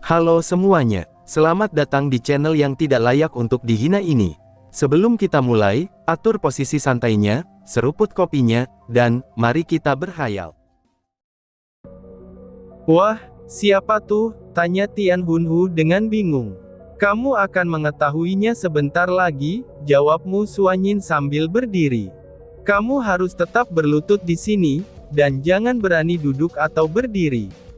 Halo semuanya, selamat datang di channel yang tidak layak untuk dihina ini. Sebelum kita mulai, atur posisi santainya, seruput kopinya, dan mari kita berkhayal. Wah, siapa tuh? Tanya Tian Hunhu dengan bingung. Kamu akan mengetahuinya sebentar lagi, jawab Mu Xuanyin sambil berdiri. Kamu harus tetap berlutut di sini, dan jangan berani duduk atau berdiri.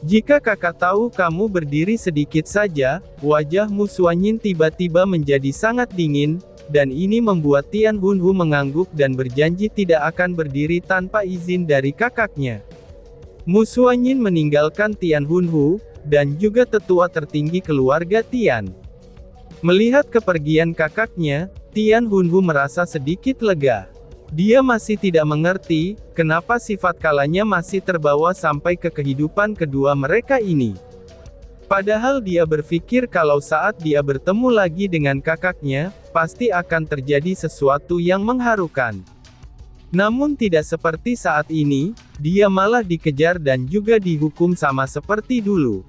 Jika kakak tahu kamu berdiri sedikit saja, wajah Mu Xuanyin tiba-tiba menjadi sangat dingin, dan ini membuat Tian Hunhu mengangguk dan berjanji tidak akan berdiri tanpa izin dari kakaknya. Mu Xuanyin meninggalkan Tian Hunhu, dan juga tetua tertinggi keluarga Tian. Melihat kepergian kakaknya, Tian Hunhu merasa sedikit lega. Dia masih tidak mengerti, kenapa sifat kalanya masih terbawa sampai ke kehidupan kedua mereka ini. Padahal dia berpikir kalau saat dia bertemu lagi dengan kakaknya, pasti akan terjadi sesuatu yang mengharukan. Namun tidak seperti saat ini, dia malah dikejar dan juga dihukum sama seperti dulu.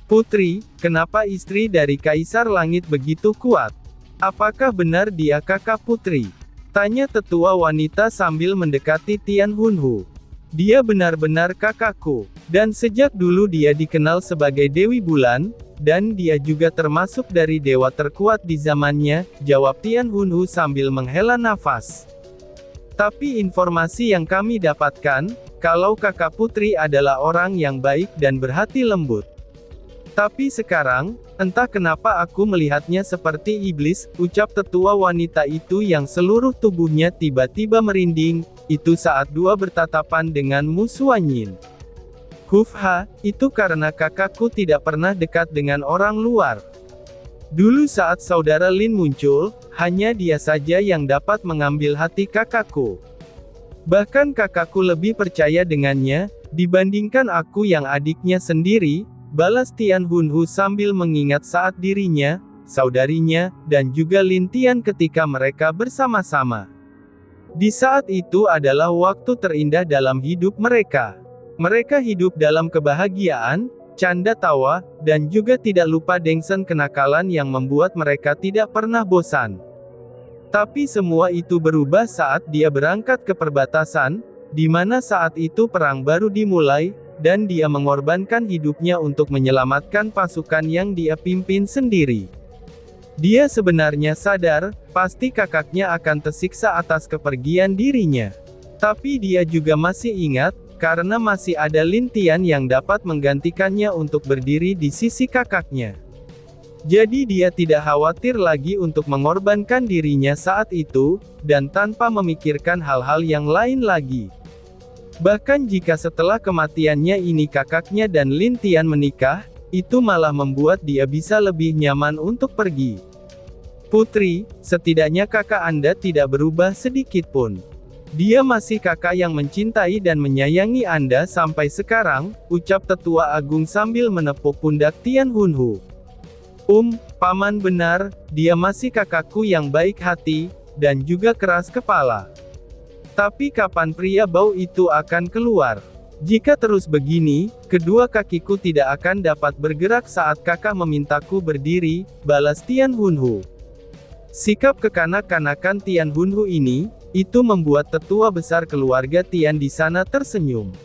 Putri, kenapa istri dari Kaisar Langit begitu kuat? Apakah benar dia kakak Putri? Tanya tetua wanita sambil mendekati Tian Hunhu. Dia benar-benar kakakku, dan sejak dulu dia dikenal sebagai Dewi Bulan, dan dia juga termasuk dari dewa terkuat di zamannya, jawab Tian Hunhu sambil menghela nafas. Tapi informasi yang kami dapatkan, kalau kakak Putri adalah orang yang baik dan berhati lembut. Tapi sekarang, entah kenapa aku melihatnya seperti iblis, ucap tetua wanita itu yang seluruh tubuhnya tiba-tiba merinding, itu saat dua bertatapan dengan Mu Xuanyin. Hufha, itu karena kakakku tidak pernah dekat dengan orang luar. Dulu saat saudara Lin muncul, hanya dia saja yang dapat mengambil hati kakakku. Bahkan kakakku lebih percaya dengannya, dibandingkan aku yang adiknya sendiri, balas Tian Hunhu sambil mengingat saat dirinya, saudarinya, dan juga Lin Tian ketika mereka bersama-sama. Di saat itu adalah waktu terindah dalam hidup mereka. Mereka hidup dalam kebahagiaan, canda tawa, dan juga tidak lupa dengsen kenakalan yang membuat mereka tidak pernah bosan. Tapi semua itu berubah saat dia berangkat ke perbatasan, di mana saat itu perang baru dimulai, dan dia mengorbankan hidupnya untuk menyelamatkan pasukan yang dia pimpin sendiri. Dia sebenarnya sadar, pasti kakaknya akan tersiksa atas kepergian dirinya. Tapi dia juga masih ingat, karena masih ada Lin Tian yang dapat menggantikannya untuk berdiri di sisi kakaknya. Jadi dia tidak khawatir lagi untuk mengorbankan dirinya saat itu, dan tanpa memikirkan hal-hal yang lain lagi. Bahkan jika setelah kematiannya ini kakaknya dan Lin Tian menikah, itu malah membuat dia bisa lebih nyaman untuk pergi. Putri, setidaknya kakak Anda tidak berubah sedikit pun. Dia masih kakak yang mencintai dan menyayangi Anda sampai sekarang, ucap tetua agung sambil menepuk pundak Tian Hunhu. Paman benar, dia masih kakakku yang baik hati, dan juga keras kepala. Tapi kapan pria bau itu akan keluar? Jika terus begini, kedua kakiku tidak akan dapat bergerak saat kakak memintaku berdiri, balas Tian Hunhu. Sikap kekanak-kanakan Tian Hunhu ini, itu membuat tetua besar keluarga Tian di sana tersenyum.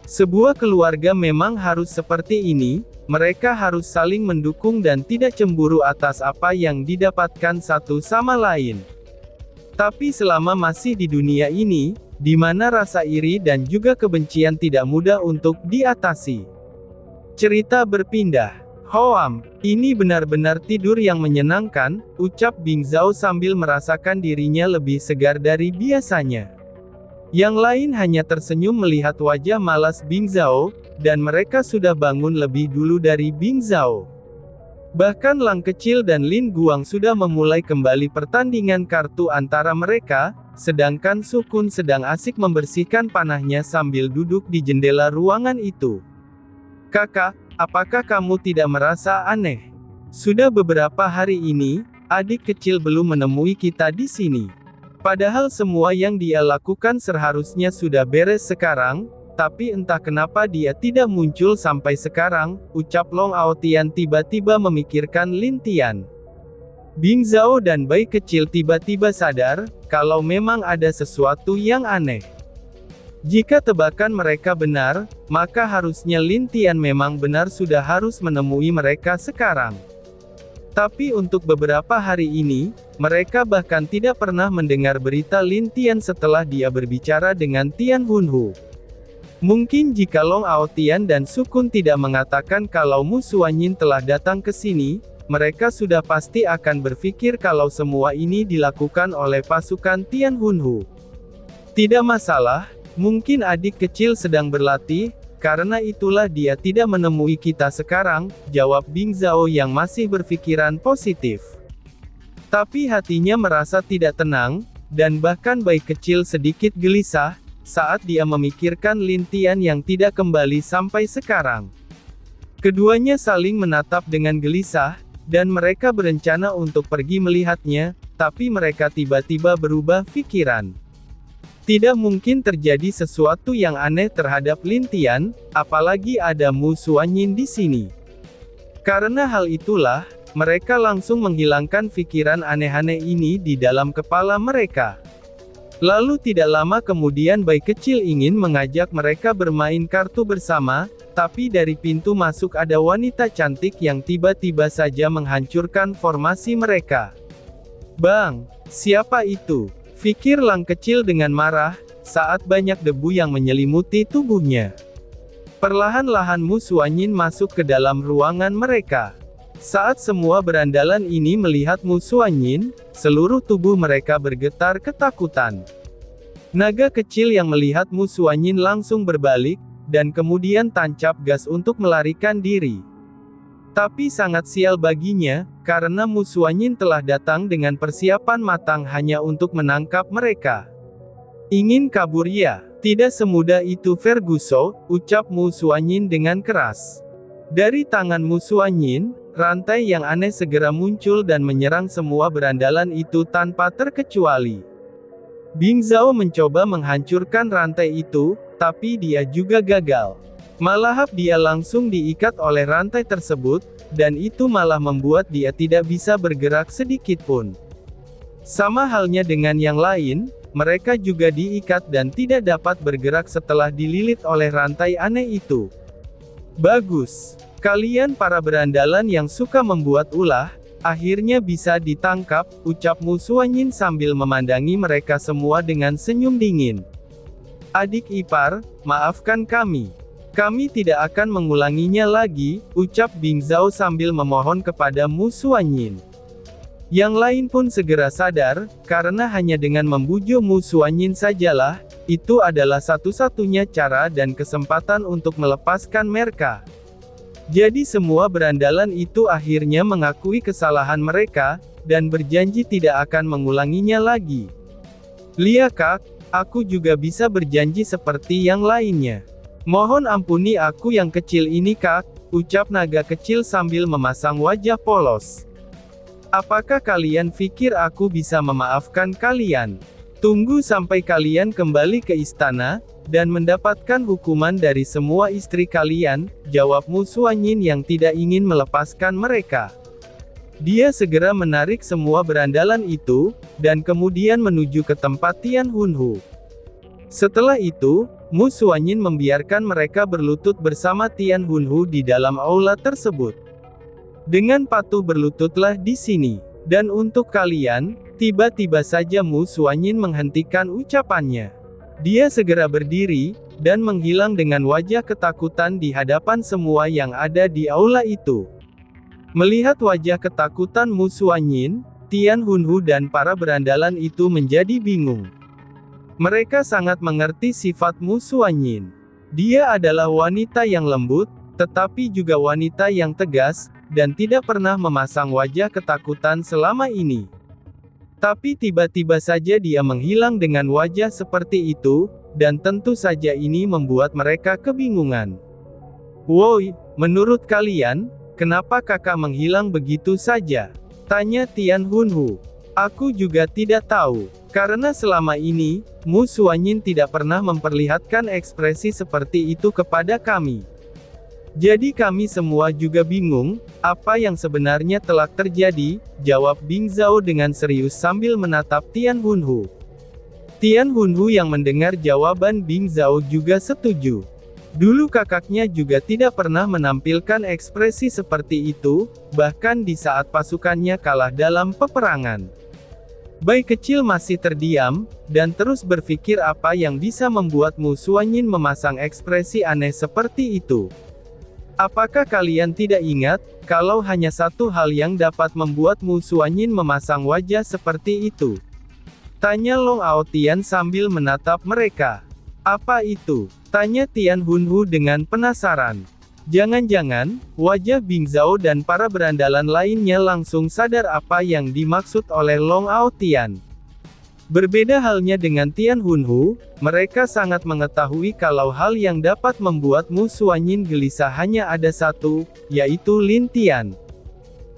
Sebuah keluarga memang harus seperti ini, mereka harus saling mendukung dan tidak cemburu atas apa yang didapatkan satu sama lain. Tapi selama masih di dunia ini, di mana rasa iri dan juga kebencian tidak mudah untuk diatasi. Cerita berpindah. Hoam, ini benar-benar tidur yang menyenangkan, ucap Bing Zhao sambil merasakan dirinya lebih segar dari biasanya. Yang lain hanya tersenyum melihat wajah malas Bing Zhao, dan mereka sudah bangun lebih dulu dari Bing Zhao. Bahkan Lang Kecil dan Lin Guang sudah memulai kembali pertandingan kartu antara mereka, sedangkan Su Kun sedang asik membersihkan panahnya sambil duduk di jendela ruangan itu. Kakak, apakah kamu tidak merasa aneh? Sudah beberapa hari ini, adik kecil belum menemui kita di sini. Padahal semua yang dia lakukan seharusnya sudah beres sekarang, tapi entah kenapa dia tidak muncul sampai sekarang, ucap Long Aotian tiba-tiba memikirkan Lin Tian. Bing Zhao dan bayi kecil tiba-tiba sadar, kalau memang ada sesuatu yang aneh. Jika tebakan mereka benar, maka harusnya Lin Tian memang benar sudah harus menemui mereka sekarang. Tapi untuk beberapa hari ini, mereka bahkan tidak pernah mendengar berita Lin Tian setelah dia berbicara dengan Tian Hunhu. Mungkin jika Long Aotian dan Sukun tidak mengatakan kalau Mu Suanyin telah datang ke sini, mereka sudah pasti akan berpikir kalau semua ini dilakukan oleh pasukan Tian Hunhu. Tidak masalah, mungkin adik kecil sedang berlatih, karena itulah dia tidak menemui kita sekarang, jawab Bing Zhao yang masih berpikiran positif. Tapi hatinya merasa tidak tenang, dan bahkan bayi kecil sedikit gelisah, saat dia memikirkan Lin Tian yang tidak kembali sampai sekarang. Keduanya saling menatap dengan gelisah, dan mereka berencana untuk pergi melihatnya, tapi mereka tiba-tiba berubah pikiran. Tidak mungkin terjadi sesuatu yang aneh terhadap Lin Tian, apalagi ada Mu Suanyin di sini. Karena hal itulah, mereka langsung menghilangkan pikiran aneh-aneh ini di dalam kepala mereka. Lalu tidak lama kemudian bayi kecil ingin mengajak mereka bermain kartu bersama, tapi dari pintu masuk ada wanita cantik yang tiba-tiba saja menghancurkan formasi mereka. Bang, siapa itu? Pikir Lang kecil dengan marah, saat banyak debu yang menyelimuti tubuhnya. Perlahan-lahan Mu Suanyin masuk ke dalam ruangan mereka. Saat semua berandalan ini melihat Mu Suanyin, seluruh tubuh mereka bergetar ketakutan. Naga kecil yang melihat Mu Suanyin langsung berbalik, dan kemudian tancap gas untuk melarikan diri. Tapi sangat sial baginya, karena Mu Suanyin telah datang dengan persiapan matang hanya untuk menangkap mereka. Ingin kabur ya? Tidak semudah itu Ferguson, ucap Mu Suanyin dengan keras. Dari tangan Mu Suanyin, rantai yang aneh segera muncul dan menyerang semua berandalan itu tanpa terkecuali. Bing Zhao mencoba menghancurkan rantai itu, tapi dia juga gagal. Malah dia langsung diikat oleh rantai tersebut, dan itu malah membuat dia tidak bisa bergerak sedikit pun. Sama halnya dengan yang lain, mereka juga diikat dan tidak dapat bergerak setelah dililit oleh rantai aneh itu. Bagus. Kalian para berandalan yang suka membuat ulah, akhirnya bisa ditangkap, ucap Mu Suanyin sambil memandangi mereka semua dengan senyum dingin. Adik ipar, maafkan kami. Kami tidak akan mengulanginya lagi, ucap Bing Zhao sambil memohon kepada Mu Suanyin. Yang lain pun segera sadar, karena hanya dengan membujuk Mu Suanyin sajalah, itu adalah satu-satunya cara dan kesempatan untuk melepaskan mereka. Jadi semua berandalan itu akhirnya mengakui kesalahan mereka, dan berjanji tidak akan mengulanginya lagi. Lia Kak, aku juga bisa berjanji seperti yang lainnya. Mohon ampuni aku yang kecil ini Kak, ucap naga kecil sambil memasang wajah polos. Apakah kalian pikir aku bisa memaafkan kalian? Tunggu sampai kalian kembali ke istana, dan mendapatkan hukuman dari semua istri kalian, jawab Mu Suanyin yang tidak ingin melepaskan mereka. Dia segera menarik semua berandalan itu, dan kemudian menuju ke tempat Tian Hunhu. Setelah itu, Mu Suanyin membiarkan mereka berlutut bersama Tian Hunhu di dalam aula tersebut. Dengan patuh berlututlah di sini. Dan untuk kalian, tiba-tiba saja Mu Suanyin menghentikan ucapannya. Dia segera berdiri, dan menghilang dengan wajah ketakutan di hadapan semua yang ada di aula itu. Melihat wajah ketakutan Mu Suanyin, Tian Hunhu dan para berandalan itu menjadi bingung. Mereka sangat mengerti sifat Mu Suanyin. Dia adalah wanita yang lembut, tetapi juga wanita yang tegas, dan tidak pernah memasang wajah ketakutan selama ini. Tapi tiba-tiba saja dia menghilang dengan wajah seperti itu, dan tentu saja ini membuat mereka kebingungan. Woi, menurut kalian, kenapa kakak menghilang begitu saja? Tanya Tian Hunhu. Aku juga tidak tahu. Karena selama ini, Mu Xuanyin tidak pernah memperlihatkan ekspresi seperti itu kepada kami. Jadi kami semua juga bingung, apa yang sebenarnya telah terjadi, jawab Bing Zhao dengan serius sambil menatap Tian Hunhu. Tian Hunhu yang mendengar jawaban Bing Zhao juga setuju. Dulu kakaknya juga tidak pernah menampilkan ekspresi seperti itu, bahkan di saat pasukannya kalah dalam peperangan. Bayi kecil masih terdiam, dan terus berpikir apa yang bisa membuat Mu Xuanyin memasang ekspresi aneh seperti itu. Apakah kalian tidak ingat, kalau hanya satu hal yang dapat membuat Mu Xuanyin memasang wajah seperti itu? Tanya Long Aotian sambil menatap mereka. Apa itu? Tanya Tian Hunhu dengan penasaran. Jangan-jangan, wajah Bing Zhao dan para berandalan lainnya langsung sadar apa yang dimaksud oleh Long Aotian. Berbeda halnya dengan Tian Hunhu, mereka sangat mengetahui kalau hal yang dapat membuat Mu Xuanyin gelisah hanya ada satu, yaitu Lin Tian.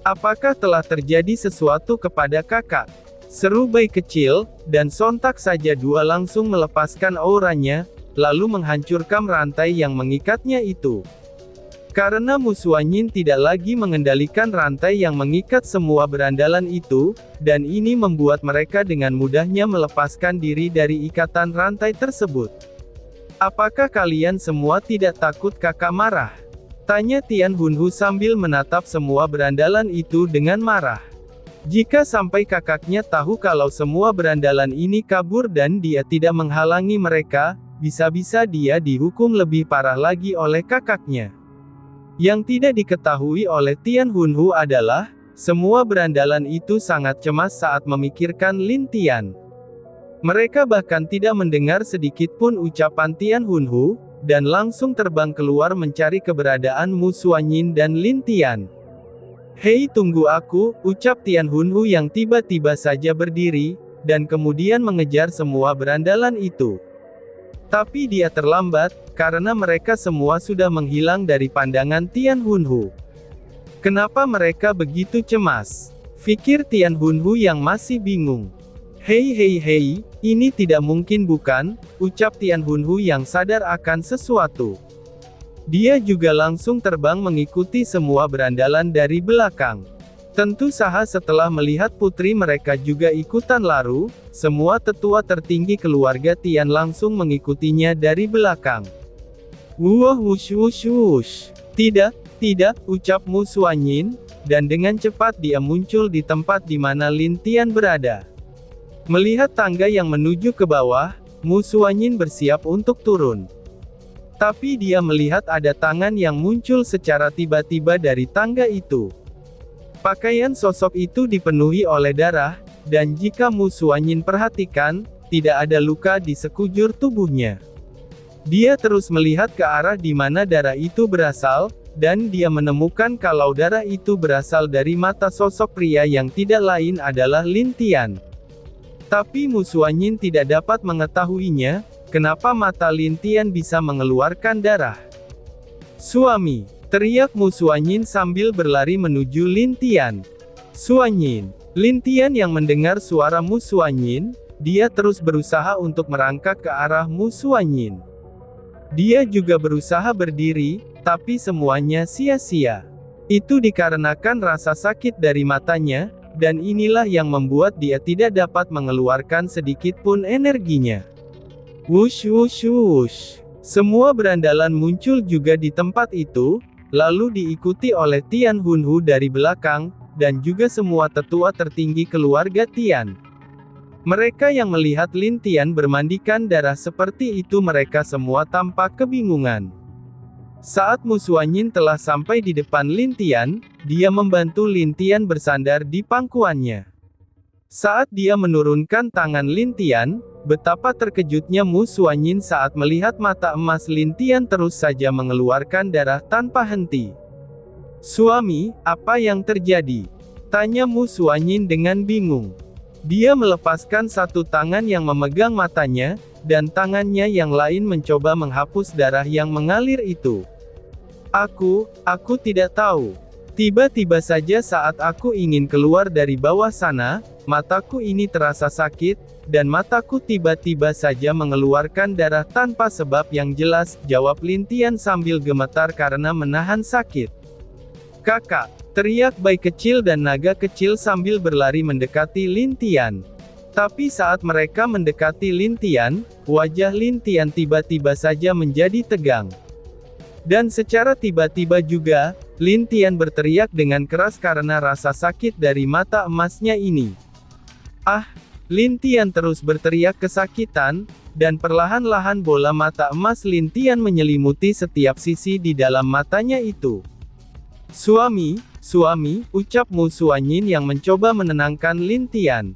Apakah telah terjadi sesuatu kepada kakak? Seru bayi kecil, dan sontak saja dua langsung melepaskan auranya, lalu menghancurkan rantai yang mengikatnya itu. Karena Mu Xuanyin tidak lagi mengendalikan rantai yang mengikat semua berandalan itu, dan ini membuat mereka dengan mudahnya melepaskan diri dari ikatan rantai tersebut. Apakah kalian semua tidak takut kakak marah? Tanya Tian Hunhu sambil menatap semua berandalan itu dengan marah. Jika sampai kakaknya tahu kalau semua berandalan ini kabur dan dia tidak menghalangi mereka, bisa-bisa dia dihukum lebih parah lagi oleh kakaknya. Yang tidak diketahui oleh Tian Hunhu adalah, semua berandalan itu sangat cemas saat memikirkan Lin Tian. Mereka bahkan tidak mendengar sedikit pun ucapan Tian Hunhu, dan langsung terbang keluar mencari keberadaan Mu Xuanyin dan Lin Tian. Hei tunggu aku, ucap Tian Hunhu yang tiba-tiba saja berdiri, dan kemudian mengejar semua berandalan itu. Tapi dia terlambat, karena mereka semua sudah menghilang dari pandangan Tian Hunhu. Kenapa mereka begitu cemas? Pikir Tian Hunhu yang masih bingung. Hei, ini tidak mungkin bukan, ucap Tian Hunhu yang sadar akan sesuatu. Dia juga langsung terbang mengikuti semua berandalan dari belakang. Tentu saja setelah melihat putri mereka juga ikutan lari, semua tetua tertinggi keluarga Tian langsung mengikutinya dari belakang. Wuh wush wush wush. Tidak, ucap Mu Xuanyin, dan dengan cepat dia muncul di tempat di mana Lin Tian berada. Melihat tangga yang menuju ke bawah, Mu Xuanyin bersiap untuk turun. Tapi dia melihat ada tangan yang muncul secara tiba-tiba dari tangga itu. Pakaian sosok itu dipenuhi oleh darah, dan jika Mu Xuanyin perhatikan, tidak ada luka di sekujur tubuhnya. Dia terus melihat ke arah di mana darah itu berasal, dan dia menemukan kalau darah itu berasal dari mata sosok pria yang tidak lain adalah Lin Tian. Tapi Mu Xuanyin tidak dapat mengetahuinya, kenapa mata Lin Tian bisa mengeluarkan darah. Suami! Teriak Mu Xuanyin sambil berlari menuju Lin Tian. Xuanyin! Lin Tian yang mendengar suara Mu Xuanyin, dia terus berusaha untuk merangkak ke arah Mu Xuanyin. Dia juga berusaha berdiri, tapi semuanya sia-sia. Itu dikarenakan rasa sakit dari matanya, dan inilah yang membuat dia tidak dapat mengeluarkan sedikit pun energinya. Wush wush wush. Semua berandalan muncul juga di tempat itu, lalu diikuti oleh Tian Hunhu dari belakang, dan juga semua tetua tertinggi keluarga Tian. Mereka yang melihat Lin Tian bermandikan darah seperti itu mereka semua tampak kebingungan. Saat Mu Xuanyin telah sampai di depan Lin Tian, dia membantu Lin Tian bersandar di pangkuannya. Saat dia menurunkan tangan Lin Tian, betapa terkejutnya Mu Xuanyin saat melihat mata emas Lin Tian terus saja mengeluarkan darah tanpa henti. Suami, apa yang terjadi? Tanya Mu Xuanyin dengan bingung. Dia melepaskan satu tangan yang memegang matanya, dan tangannya yang lain mencoba menghapus darah yang mengalir itu. Aku tidak tahu. Tiba-tiba saja saat aku ingin keluar dari bawah sana, mataku ini terasa sakit, dan mataku tiba-tiba saja mengeluarkan darah tanpa sebab yang jelas, jawab Lin Tian sambil gemetar karena menahan sakit. Kakak, teriak bayi kecil dan naga kecil sambil berlari mendekati Lin Tian. Tapi saat mereka mendekati Lin Tian, wajah Lin Tian tiba-tiba saja menjadi tegang. Dan secara tiba-tiba juga, Lin Tian berteriak dengan keras karena rasa sakit dari mata emasnya ini. Ah! Lin Tian terus berteriak kesakitan, dan perlahan-lahan bola mata emas Lin Tian menyelimuti setiap sisi di dalam matanya itu. Suami, suami, ucap Mu Suanyin yang mencoba menenangkan Lin Tian.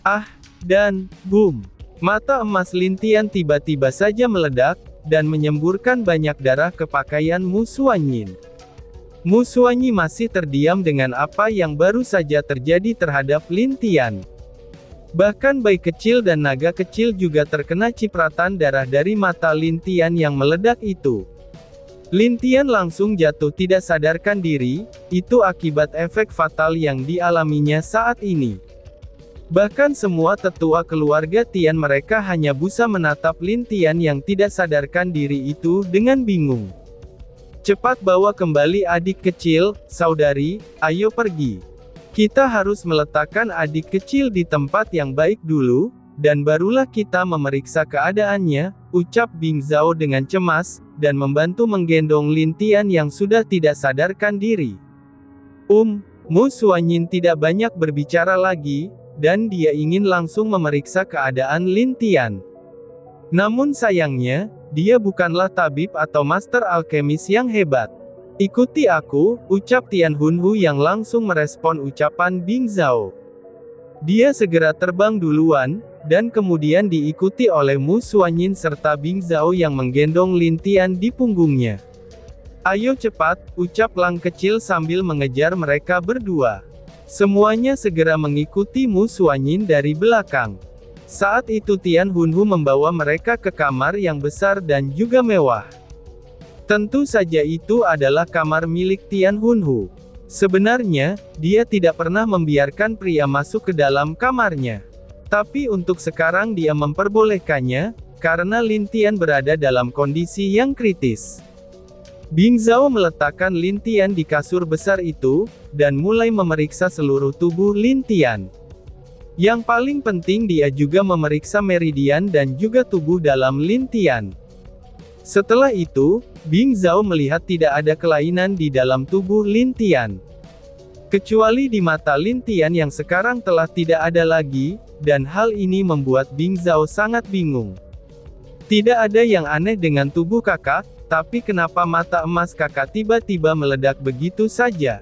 Ah! Dan, boom! Mata emas Lin Tian tiba-tiba saja meledak, dan menyemburkan banyak darah ke pakaian Mu Suanyin. Mu Suanyin masih terdiam dengan apa yang baru saja terjadi terhadap Lin Tian. Bahkan bayi kecil dan naga kecil juga terkena cipratan darah dari mata Lin Tian yang meledak itu. Lin Tian langsung jatuh tidak sadarkan diri, itu akibat efek fatal yang dialaminya saat ini. Bahkan semua tetua keluarga Tian mereka hanya bisa menatap Lin Tian yang tidak sadarkan diri itu dengan bingung. Cepat bawa kembali adik kecil, saudari, ayo pergi. Kita harus meletakkan adik kecil di tempat yang baik dulu, dan barulah kita memeriksa keadaannya, ucap Bing Zhao dengan cemas, dan membantu menggendong Lin Tian yang sudah tidak sadarkan diri. Mu Suanyin tidak banyak berbicara lagi, dan dia ingin langsung memeriksa keadaan Lin Tian. Namun sayangnya, dia bukanlah tabib atau master alkemis yang hebat. Ikuti aku, ucap Tian Hunhu yang langsung merespon ucapan Bing Zhao. Dia segera terbang duluan, dan kemudian diikuti oleh Mu Suanyin serta Bing Zhao yang menggendong Lin Tian di punggungnya. Ayo cepat, ucap Lang kecil sambil mengejar mereka berdua. Semuanya segera mengikuti Mu Suanyin dari belakang. Saat itu Tian Hunhu membawa mereka ke kamar yang besar dan juga mewah. Tentu saja itu adalah kamar milik Tian Hunhu. Sebenarnya, dia tidak pernah membiarkan pria masuk ke dalam kamarnya. Tapi untuk sekarang dia memperbolehkannya, karena Lin Tian berada dalam kondisi yang kritis. Bing Zhao meletakkan Lin Tian di kasur besar itu, dan mulai memeriksa seluruh tubuh Lin Tian. Yang paling penting dia juga memeriksa meridian dan juga tubuh dalam Lin Tian. Setelah itu, Bing Zhao melihat tidak ada kelainan di dalam tubuh Lin Tian. Kecuali di mata Lin Tian yang sekarang telah tidak ada lagi, dan hal ini membuat Bing Zhao sangat bingung. Tidak ada yang aneh dengan tubuh kakak, tapi kenapa mata emas kakak tiba-tiba meledak begitu saja?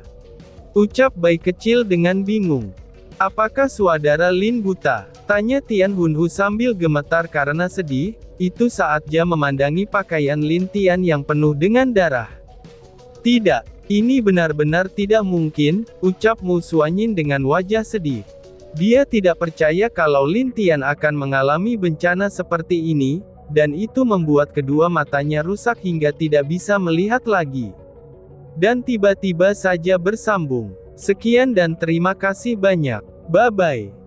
Ucap bayi kecil dengan bingung. Apakah saudara Lin buta? Tanya Tian Hunhu sambil gemetar karena sedih. Itu saat dia memandangi pakaian Lin Tian yang penuh dengan darah. Tidak, ini benar-benar tidak mungkin, ucap Mu Suanyin dengan wajah sedih. Dia tidak percaya kalau Lin Tian akan mengalami bencana seperti ini, dan itu membuat kedua matanya rusak hingga tidak bisa melihat lagi. Dan tiba-tiba saja bersambung. Sekian dan terima kasih banyak. Bye-bye.